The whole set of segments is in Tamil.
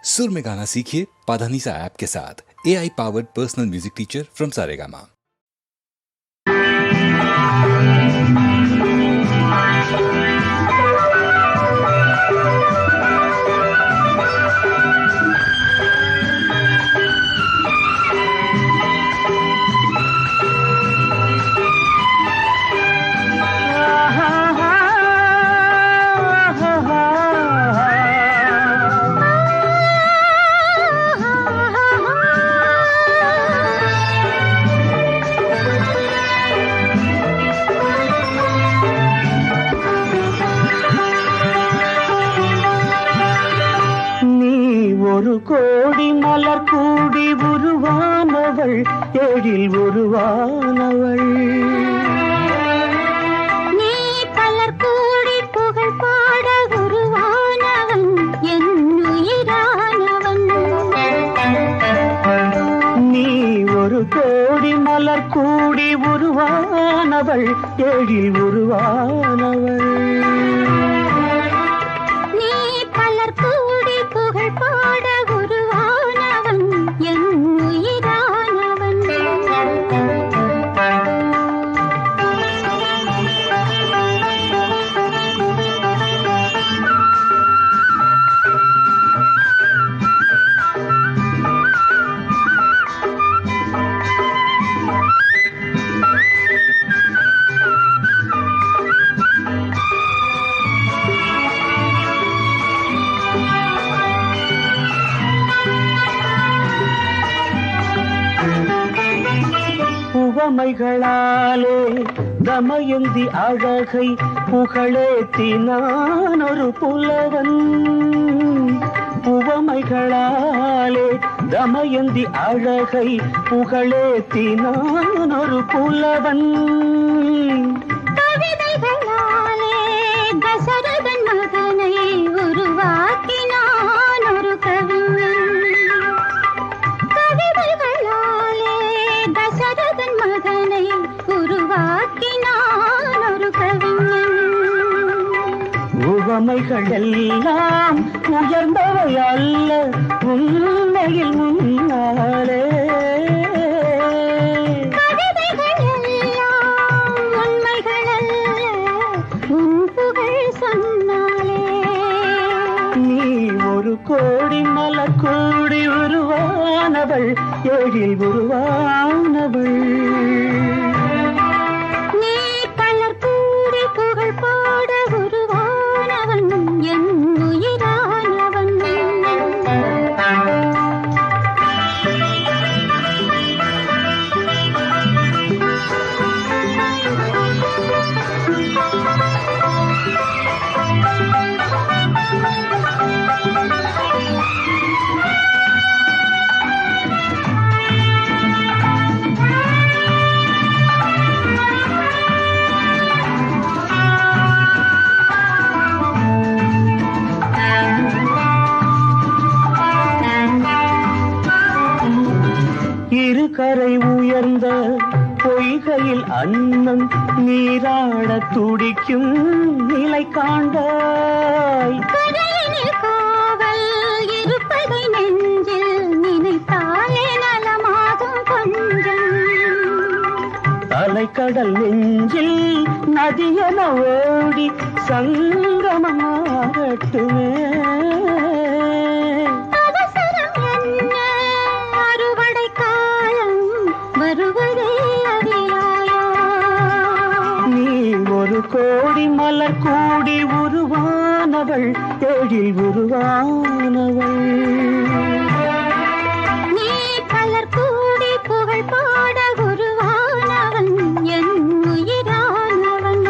सुर में गाना सीखिए पाधानीसा ऐप के साथ। AI powered personal music teacher from Saregama. ஒரு கோடி மலர் கூடி உருவானவள், எழில் உருவானவள். நீ பலர் கூடி புகழ் பாட உருவானவன், என் உயிரானவன். நீ ஒரு கோடி மலர் கூடி உருவானவள், எழில் உருவானவள். நீ பலர் கூடி புகழ் பாட உருவானவன், என் உயிரானவன். புவமைகளாலே தமயந்தி அழகை புகழேத்தினான் ஒரு புலவன். புவமைகளாலே தமயந்தி அழகை புகழேத்தினான் ஒரு புலவன். கவிதைகளாலே தசரதன் மகனை உருவாக்கினான் ஒரு கவிஞன். கவிதைகளாலே தசரதன் மகனை உருவாக்கினான் ஒரு கவிஞன். உவமைகள் எல்லாம் உயர்ந்தவை அல்ல, உண்மையில் முன்னாலே. கவிதைகள் எல்லாம் உண்மைகள் அல்ல, உன் புகழ் சொன்னாலே. நீ ஒரு கோடி மலர் கூடி உருவானவள், எழில் உருவானவள். நீ பலர் கூடி புகழ் பாட உருவானவன், என் உயிரானவன். இரு கரை உயர்ந்த பொய்கையில் அன்னம் நீராட துடிக்கும் நிலை காண்பாய். கரையினில் காவல் இருப்பதை நெஞ்சில் நினைத்தாலே நலமாகும் கொஞ்சம். அலைக்கடல் நெஞ்சில் நதியென ஓடி சங்கமமாகட்டுமே. அவசரம் என்ன, அறுவடை காலம் வருவதே அறியாயோ. நீ ஒரு கோடி மலர் கூடி உருவானவள், எழில் உருவானவள். நீ பலர் கூடி புகழ் பாட உருவானவன், என் உயிரானவன்.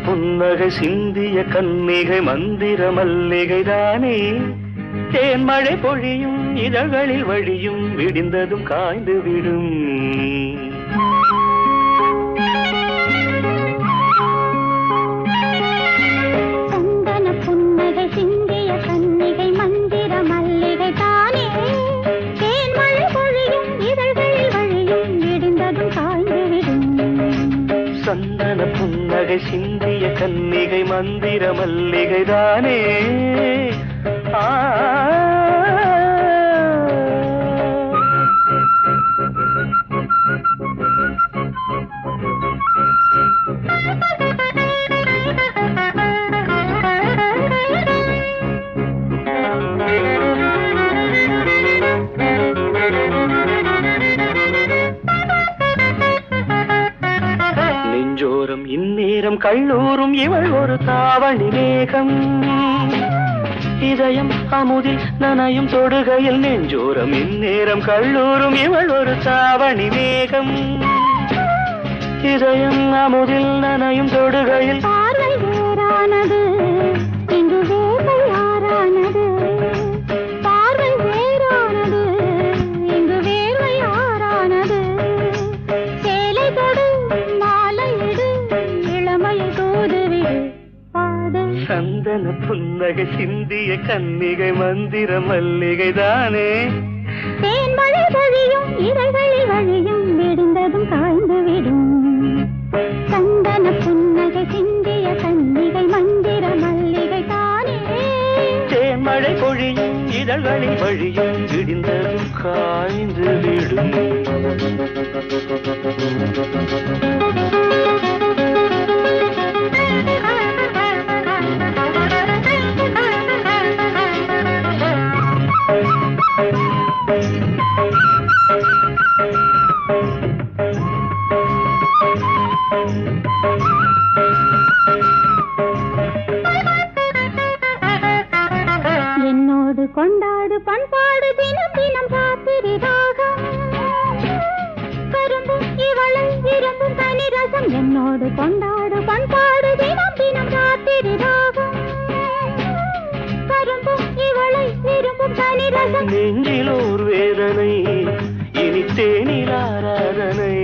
புன்னகை சிந்திய கன்னிகை மந்திர மல்லிகைதானே தேன்மழை பொழியும் இதழ்களில் வழியும் விடிந்ததும் காய்ந்து விடும். சந்தன புன்னகை சிந்திய கன்னிகை மந்திர மல்லிகை தானே தேன்மழை பொழியும் இதழ்களில் வழியும் விடிந்ததும் காய்ந்து விடும். சந்தன புன்னகை சிந்திய கன்னிகை மந்திர மல்லிகை தானே. நெஞ்சோரம் இந்நேரம் கள்ளூரும் இவள் ஒரு தாவணி மேகம். இதயம் அமுதில் நனையும் தொடுகையில் நெஞ்சோரம் இந்நேரம் கள்ளூரும் இவள் ஒரு தாவணி மேகம். இதயம் அமுதில் நனையும் தொடுகையில் பார்வை வேறானது இங்கு வேலை யாரானது. பார்வை வேறானது இங்கு வேலை யாரானது. சேலை தொடு மாலையிடு இளமையை தூதுவிடு பாடு. சந்தன புன்னகை சிந்திய கன்னிகை மந்திர மல்லிகை தானே. தேன்மழை பொழியும் இதழ்களில் வழியும் விடிந்ததும் காய்ந்து விடும். சந்தன புன்னகை சிந்திய கன்னிகை மந்திர மல்லிகை தானே. தேன்மழை பொழியும் இதழ்களில் வழியும் விடிந்ததும் காய்ந்து விடும். என்னோடு கொண்டாடு பண்பாடு தினம் தினம் ராத்திரி ராகம். கரும்பு இவளை விரும்பும் தனி ரசம். என்னோடு கொண்டாடு பண்பாடு தினம் தினம் ராத்திரி ராகம். கரும்பு இவளை விரும்பும் தனி ரசம். நெஞ்சில் ஓர் வேதனை இனி தேனில் ஆராதனை.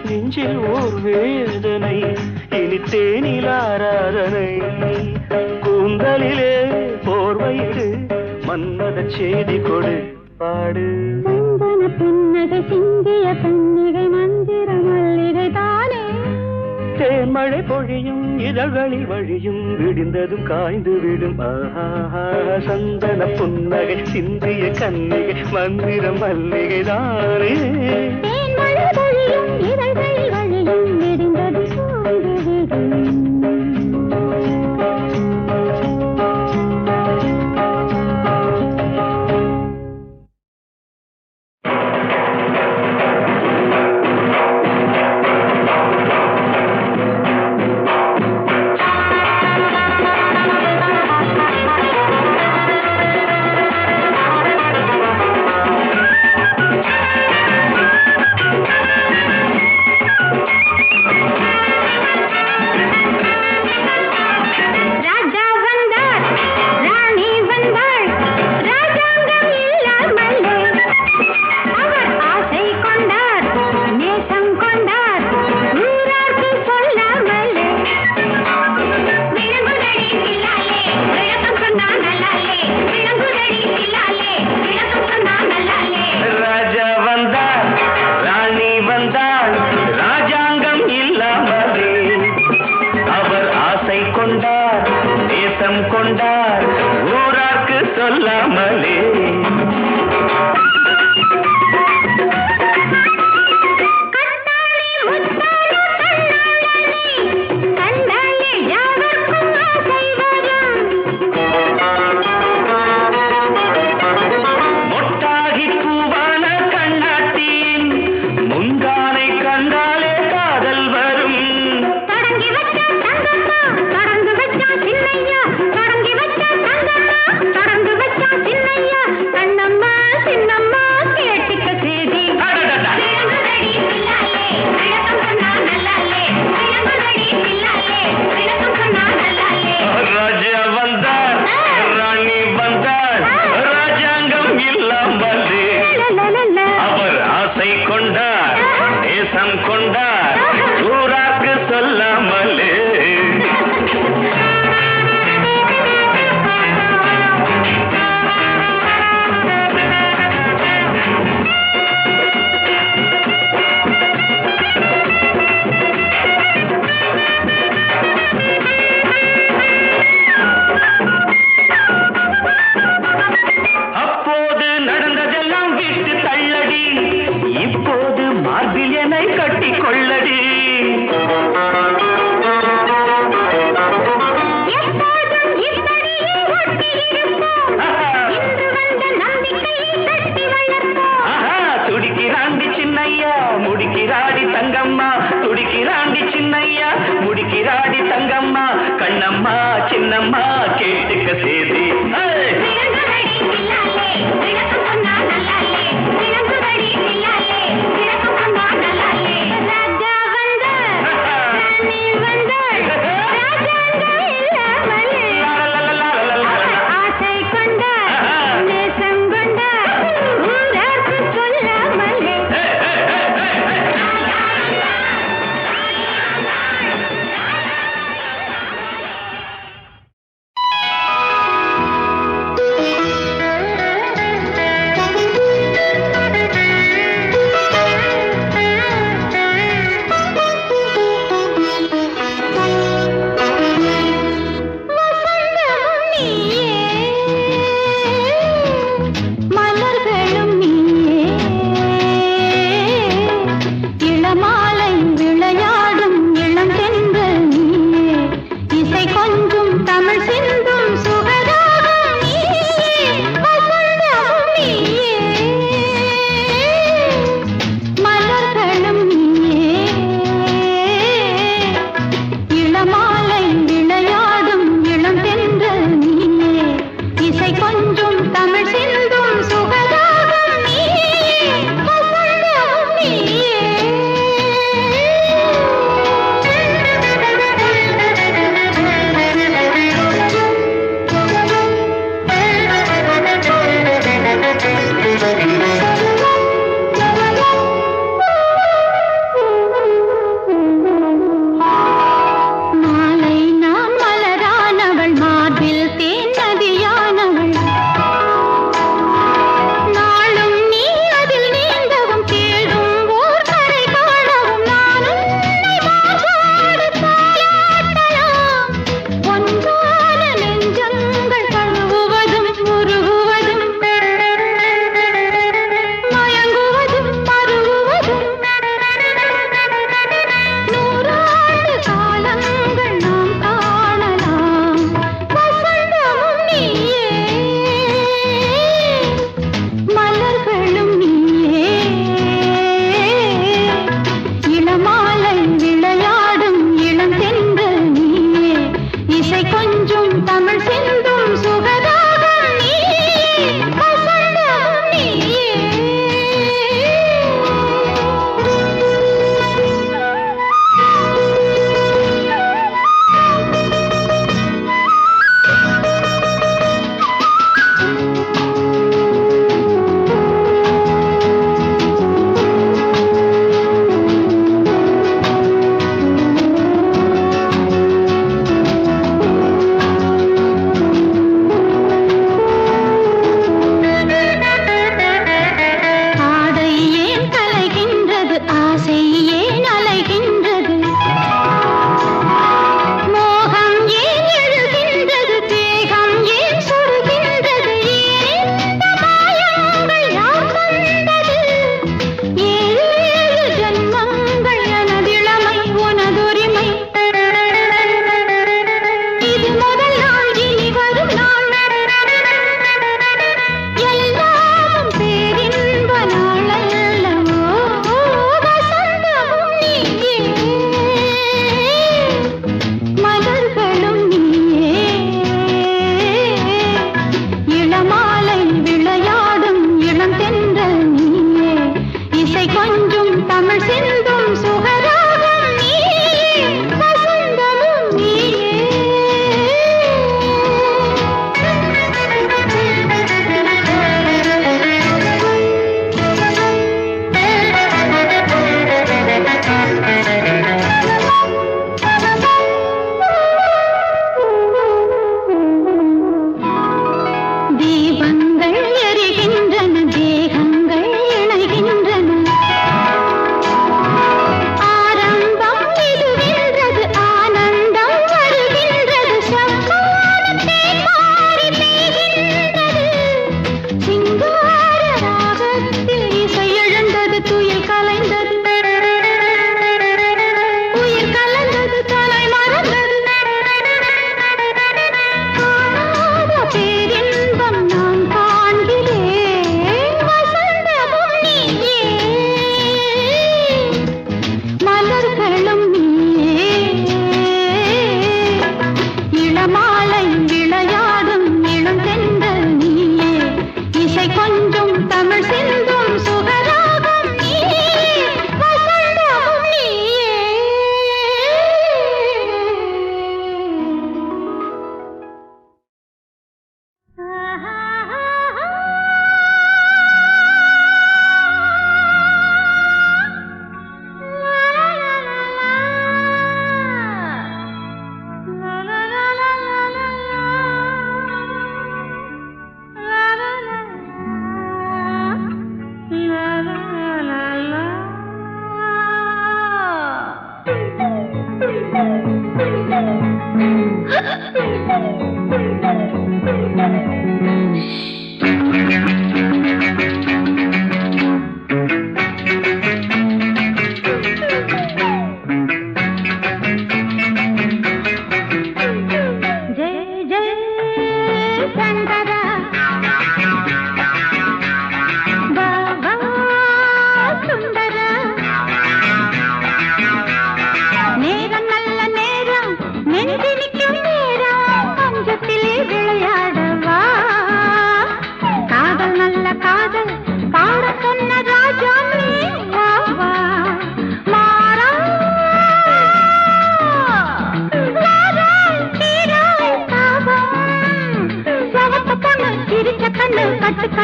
நெஞ்சில் ஓர் வேதனை இனி தேனில் ஆராதனை. கூந்தலிலே போர்வையிடு மன்மத செய்தி கொடு பாடு. சந்தன புன்னகை சிந்திய கன்னிகை மந்திர மல்லிகை தானே. தேன்மழை பொழியும் இதழ்களில் வழியும் விடிந்ததும் காய்ந்து விடும். சந்தன புன்னகை சிந்திய கன்னிகை மந்திர மல்லிகை தானே. தேன்மழை பொழியும் இதழ்களில் வழியும் விடிந்ததும் காய்ந்து விடும். நேசம் கொண்டார் ஊரார்க்கு சொல்லாமலே. அப்போது நடந்ததெல்லாம் விட்டு தள்ளடி, இப்போது மார்பில் என்னை கட்டி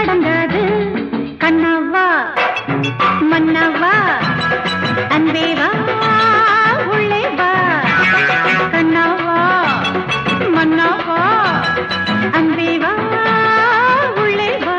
கடங்காது கண்ணவா மன்னவா அன்பேவா உள்ளே வா கண்ணவா மன்னவா அன்பேவா உள்ளே வா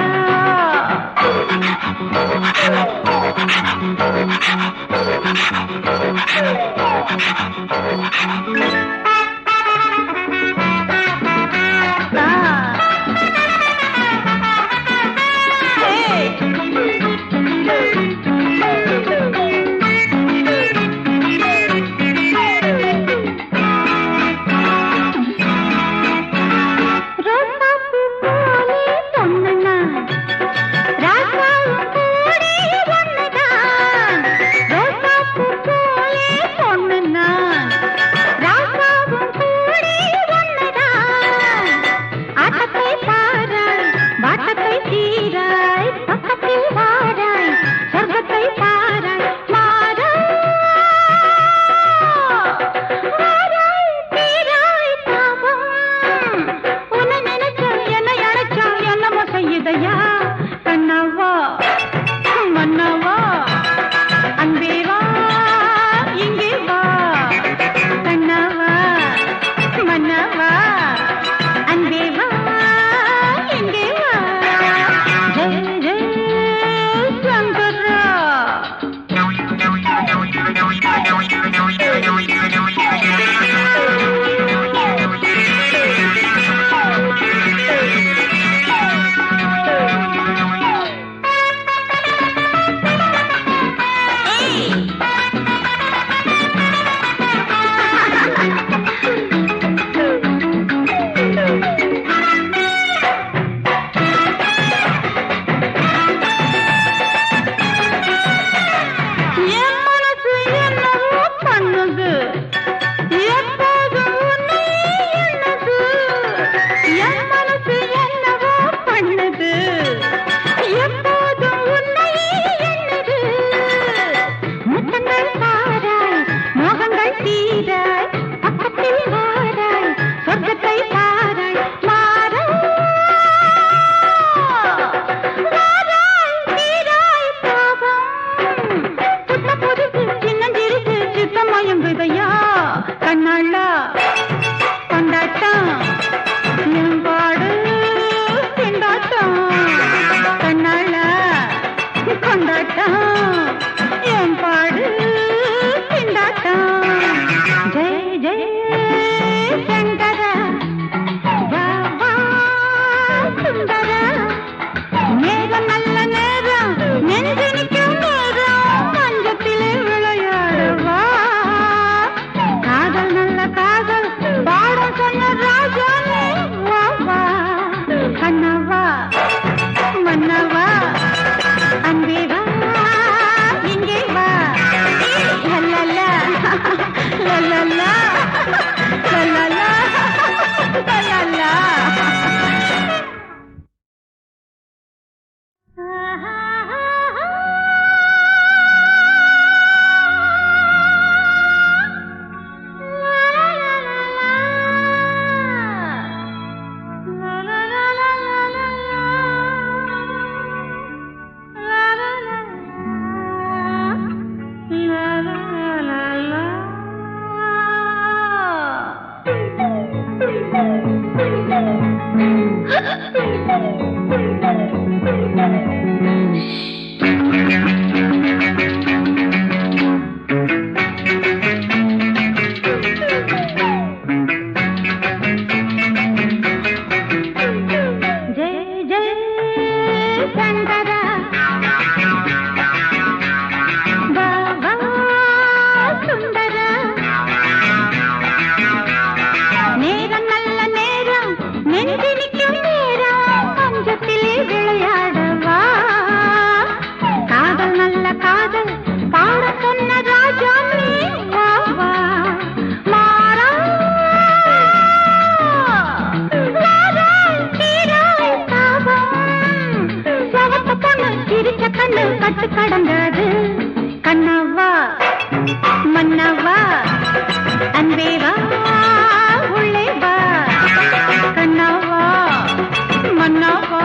மன்னவா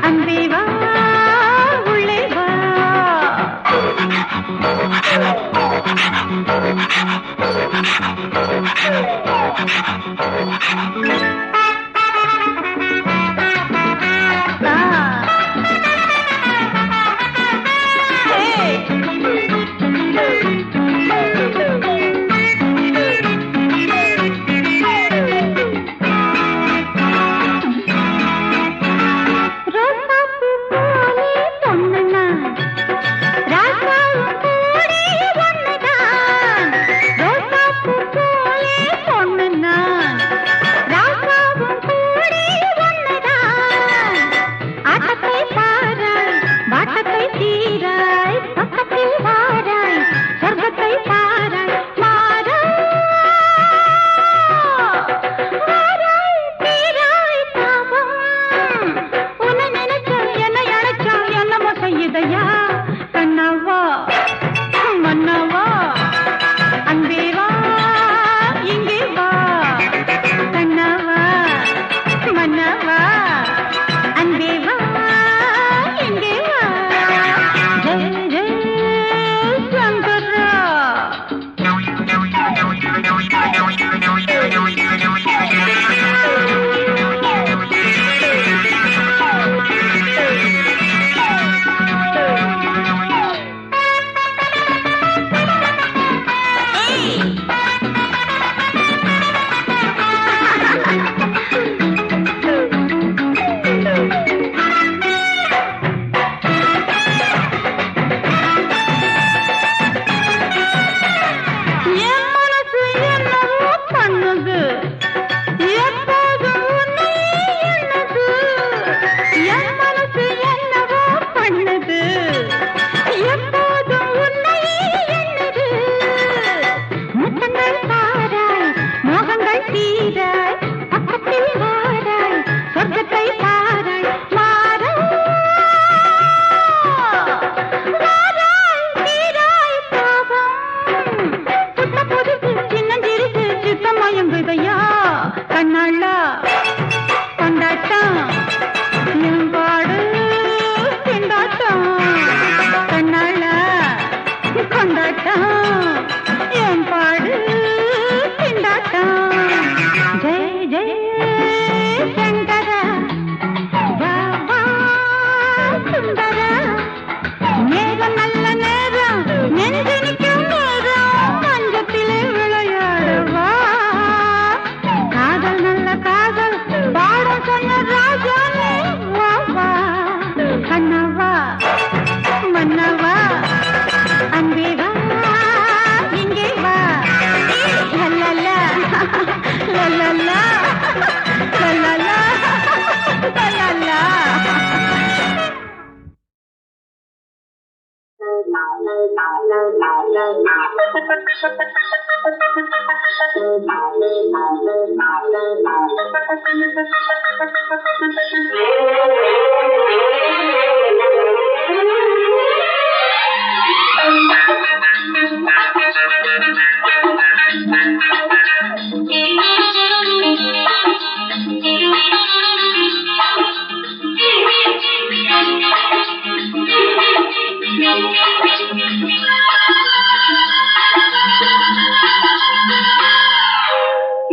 அன்பே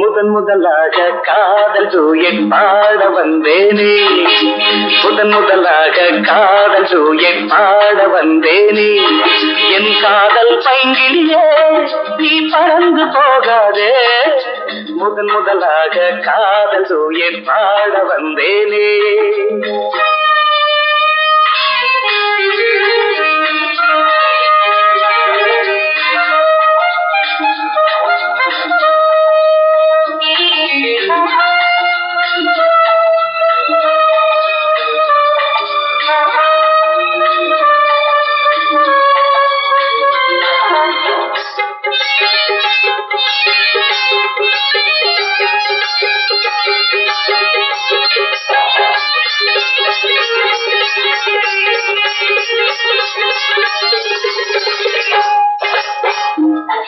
முதன் முதலாக காதல் டூயட் பாட வந்தேனே, முதன் முதலாக காதல் டூயட் பாட வந்தேனே, என் காதல் பைங்கிலியே நீ பறந்து போகாதே, முதன் முதலாக காதல் டூயட் பாட வந்தேனே.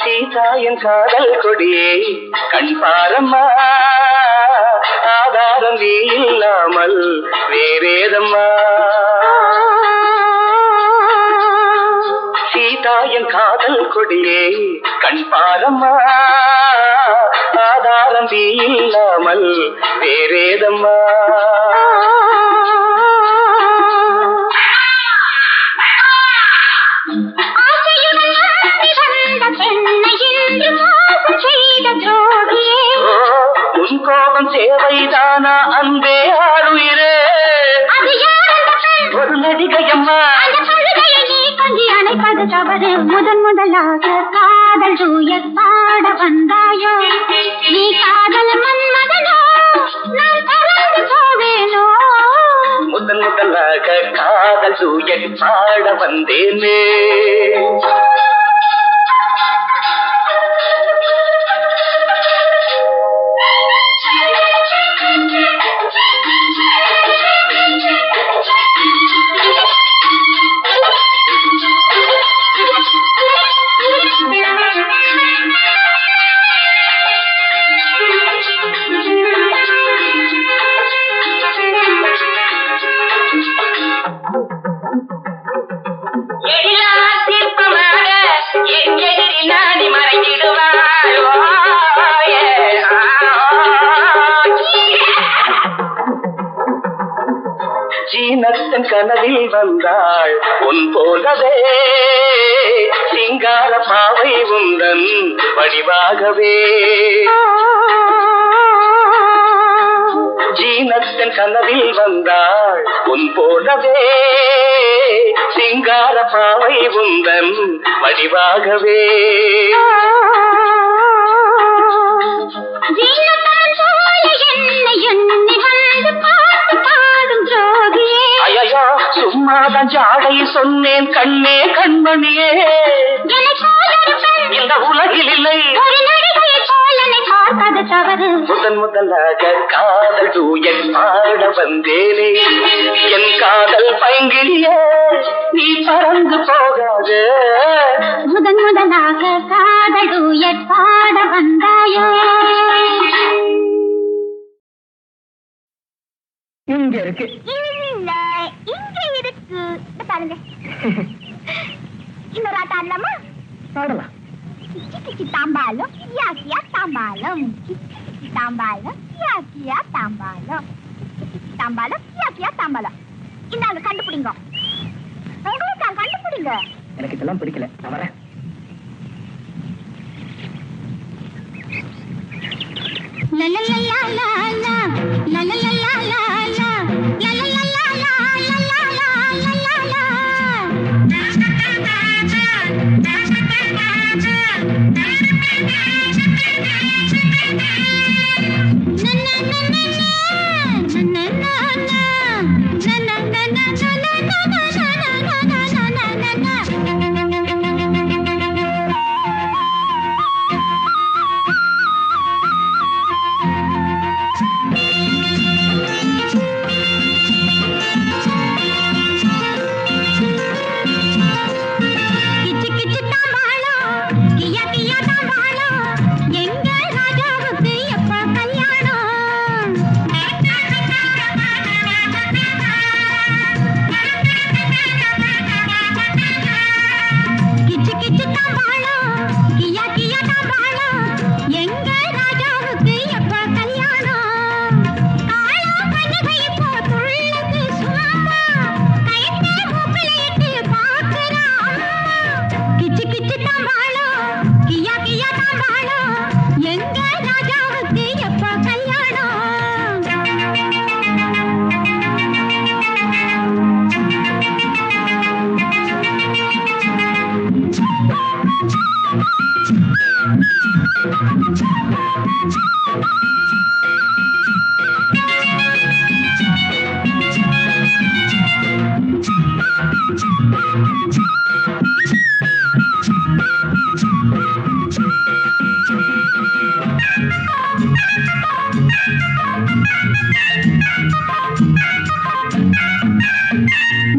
சீதாயின் காதல் கொடியே கண் பாரம்மா, ஆதாரம் நீ இல்லாமல் வேறேதம்மா. சீதாயின் காதல் கொடியே கண் பாரம்மா, ஆதாரம் நீ இல்லாமல் வேறேதம்மா. உன் கோபம் சேவைதானா அன்பே ஆளுயிரே, ஒரு நடிகையம்மா. அணைப்பது தவறு, முதன் முதலாக காதல் தூயத் பாட வந்தாயோ. நீ காதல் மன்மதனோ, நான் பறந்து போவேனோ. முதன் முதலாக காதல் தூயத் பாட வந்தேனே. ஜீனத்தன் கனவில் வந்தாள் உன் போலவே, சிங்கார பாவை உந்தன் வடிவாகவே. ஜீனத்தன் கனவில் வந்தாள் உன் போலவே, சிங்கார பாவை உந்தன் வடிவாகவே. ஐயோ சும்மாதான் ஜாடை சொன்னேன் கண்ணே கண்மணியே, இந்த உலகில் இல்லை முதன் முதலாக காதல் தூயன் பாட வந்தேனே. என் காதல் பைங்கிலியே நீ பறந்து போகாது, முதன் முதலாக காதல் தூயன் பாட வந்தாயோ. இங்க இருக்கு இல்ல இங்க இருக்கு பாருங்க. இன்னொரு ஆட்டம் ஆடலாமா? ஆடலாம். கிச்சி கிச்சி தாம்பாலம் கியா கியா தாம்பாலம், கிச்சி கிச்சி தாம்பாலம் கியா கியா தாம்பாலம், கிச்சி கிச்சி தாம்பாலம் கியா கியா தாம்பாலம். இந்தாங்க கண்டுபிடிங்க, உங்களுக்கு கண்டுபிடிங்க. எனக்கு இதெல்லாம் பிடிக்கல, நான் வரேன்.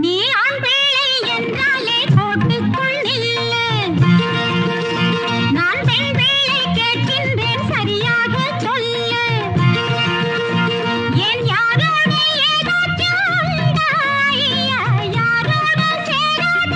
நீ ஆண் பிள்ளை என்றாலே போட்டுக்குள் நில்லு, நான் பெண் பிள்ளை கேட்கின்றேன் சரியாக சொல்லு. என் யாரோடு ஏதாச்சும் உண்டா, யாரோடு சேராத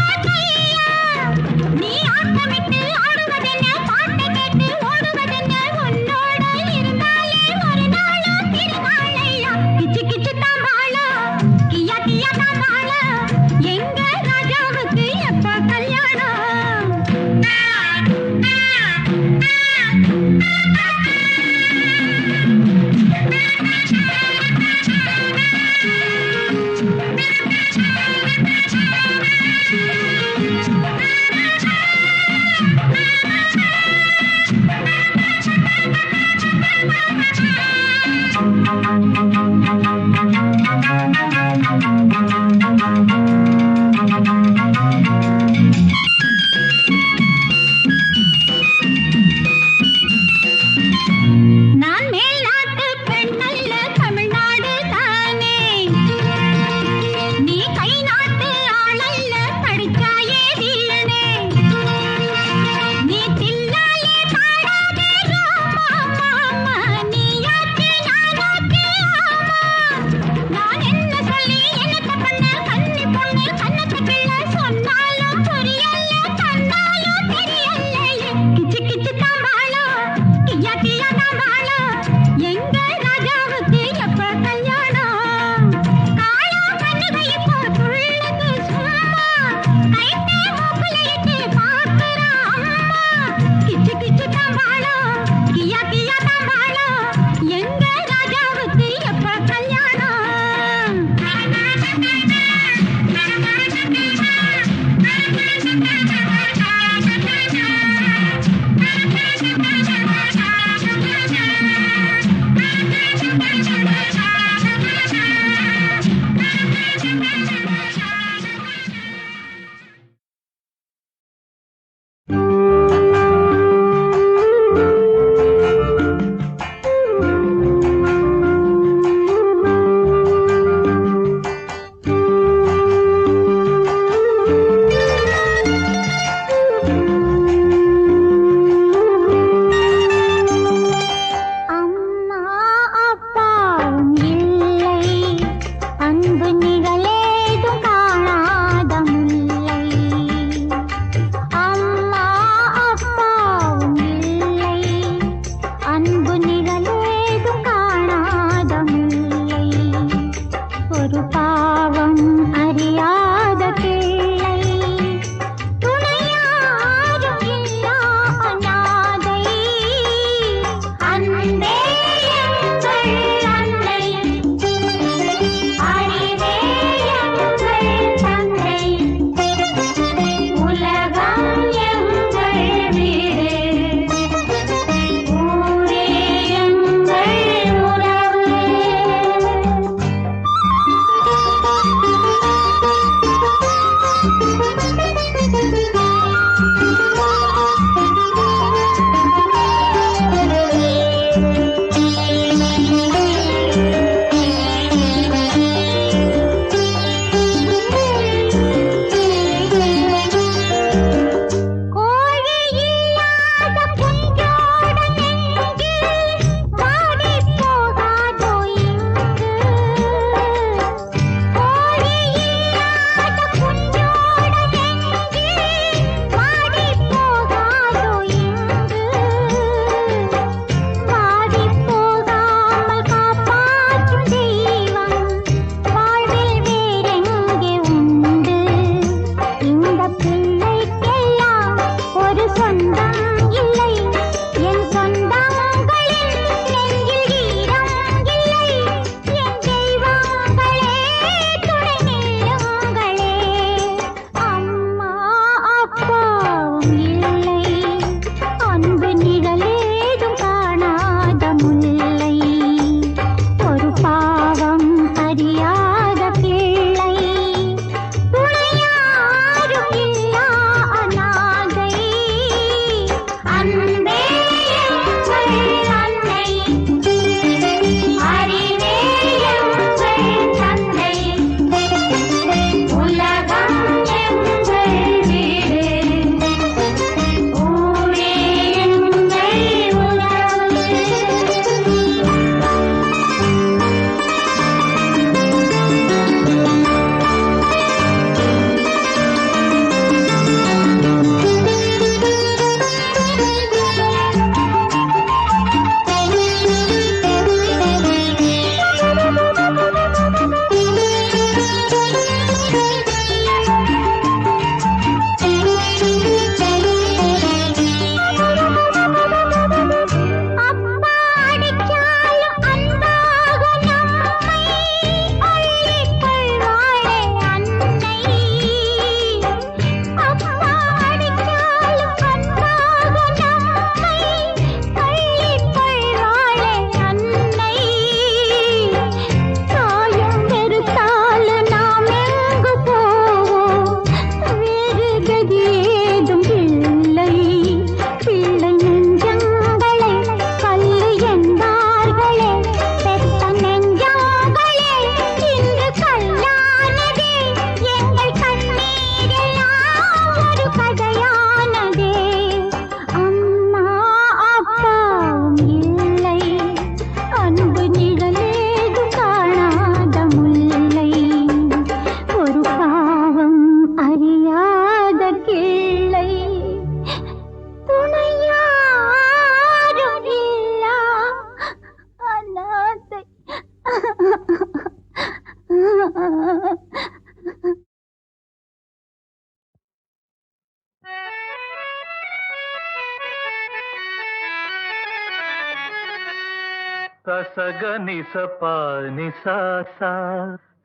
సగని సపాని సాసా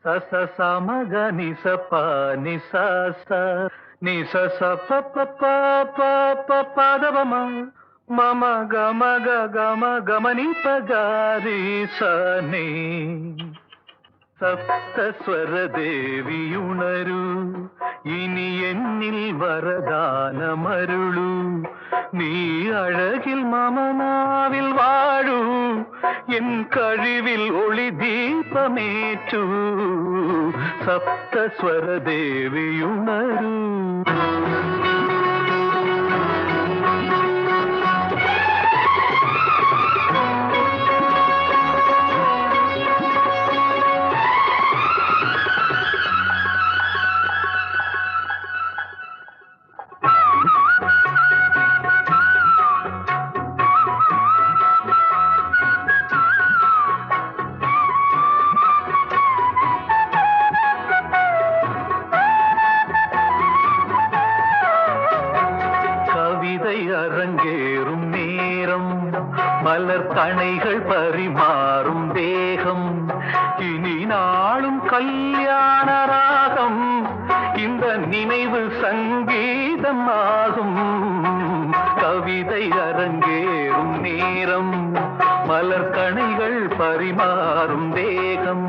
సస సమగని సపాని సాసా ని సస పప పప పదవమ మమ గమ గమ గమని పగారి సని സപ്തസ്വര ദേവിയുണരൂ ഇനി എന്നിൽ വരദാനമരുളൂ നീ അഴകിൽ മമനാവിൽ വാഴൂ എൻ കഴിവിൽ ഒളി ദീപമേറ്റൂ സപ്തസ്വര ദേവിയുണരൂ அரங்கேறும் நேரம் மலர் கணைகள் பரிமாறும் தேகம் இனி நாளும் கல்யாண ராகம் இந்த நினைவு சங்கீதம் ஆகும் கவிதை அரங்கேறும் நேரம் மலர் கணைகள் பரிமாறும் தேகம்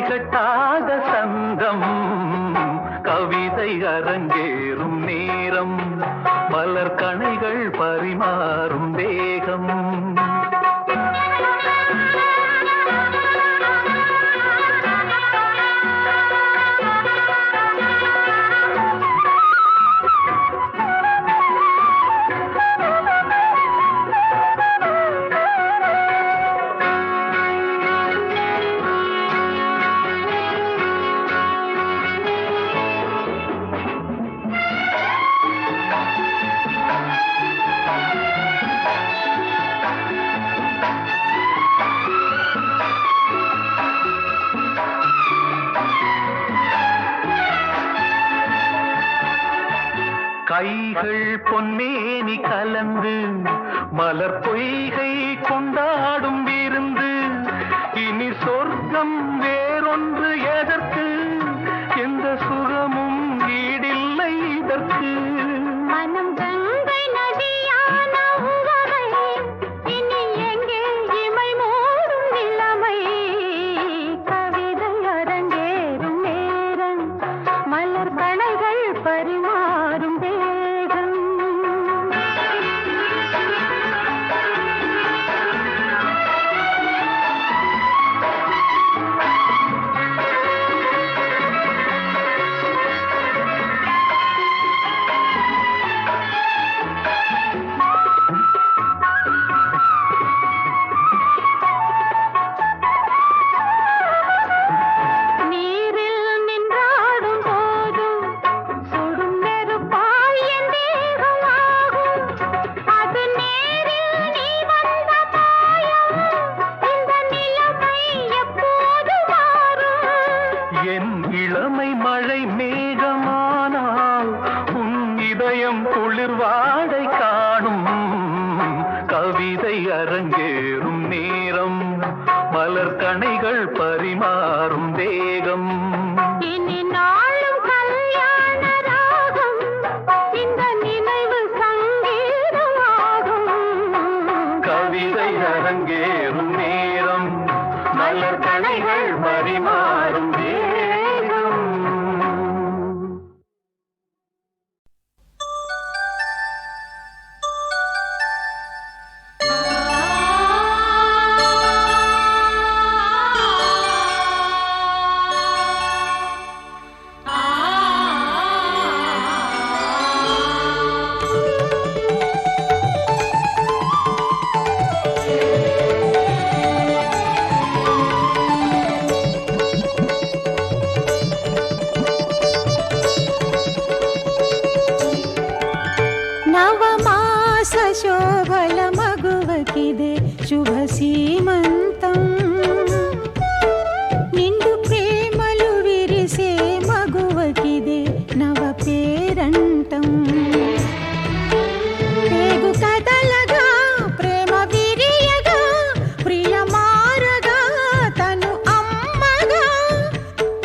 கட்டாத சந்தம் கவிதை அரங்கேறும் நேரம் மலர் கணைகள் பரிமாறும் வேகம் கைகள் பொன்மேனி கலந்து மலர் பொய்கை கொண்டாடும் விருந்து இனி சொர்க்கம் வேறொன்று எதற்கு எந்த சுகமும் ஈடில்லை இதற்கு மனம் கங்கை நதியான உறவை இனி எங்கே இமை மூடும் நிலைமை கவிதை அரங்கேறும் நேரம் மலர் கணைகள் பரிமாறும் வேகம் நீரில் நின்றாடும் போதும் சுடும் நெருப்பாய் என் தேகமாகும் அது நேரில் நீ வந்த மாயம் இந்த நிலைமை எப்போது மாறும் என் இளமை மழை மேகமானால் உன் இதயம் குளிர்வாடை காணும் கவிதை அரங்கேறும் நேரம் மலர் கணைகள் பரிமாறும் வேகம் இனி நாளும் கல்யாண ராகம் இந்த நினைவு சங்கீதமாகும் கவிதை அரங்கேறும் நேரம் மலர் கணைகள் பரிமாறும் வேகம் ನವಮಾಸ ಶೋಭಲ ಮಗುವಕಿದೆ ಶುಭ ಸೀಮಂತಂ ನಿಂಡು ಪ್ರೇಮಲು ವಿರಿಸೆ ಮಗುವಕಿದೆ ನವ ಪೇರಂಟಂ పేగు కదలగా ప్రేమ విరియగా ప్రియ మారగా తను అమ్మగా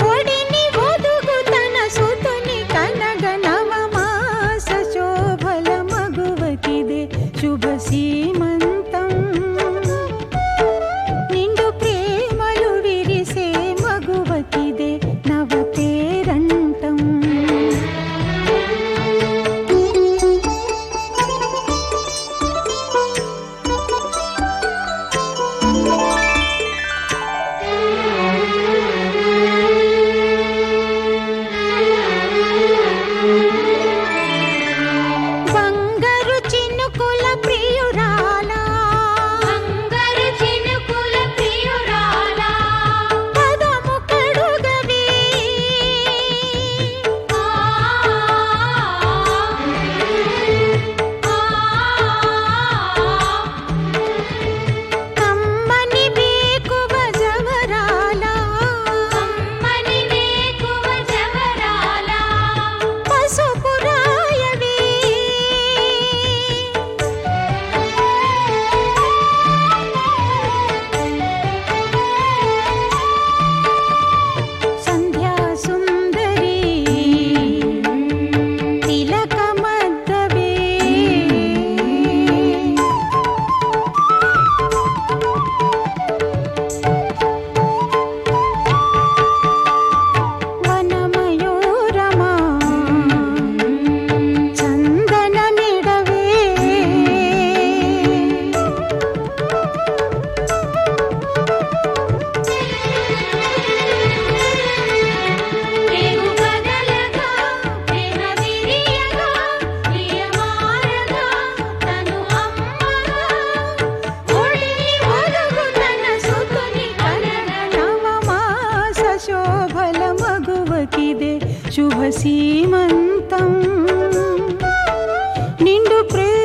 ఒడిని ఒదుగు తన సుతుని కనగ నవమాస శోభల మగువకిదే శుభ సీమంతం నిండు ప్రేమలు విరిసే మగువకిదే నవ పేరంటం బంగారు చినుకుల ప్రియురాలా బంగారు చినుకుల ప్రియురాలా పదము కడుగ శోభల మగువకిదే శుభ సీమంతం నిండు ప్రేమ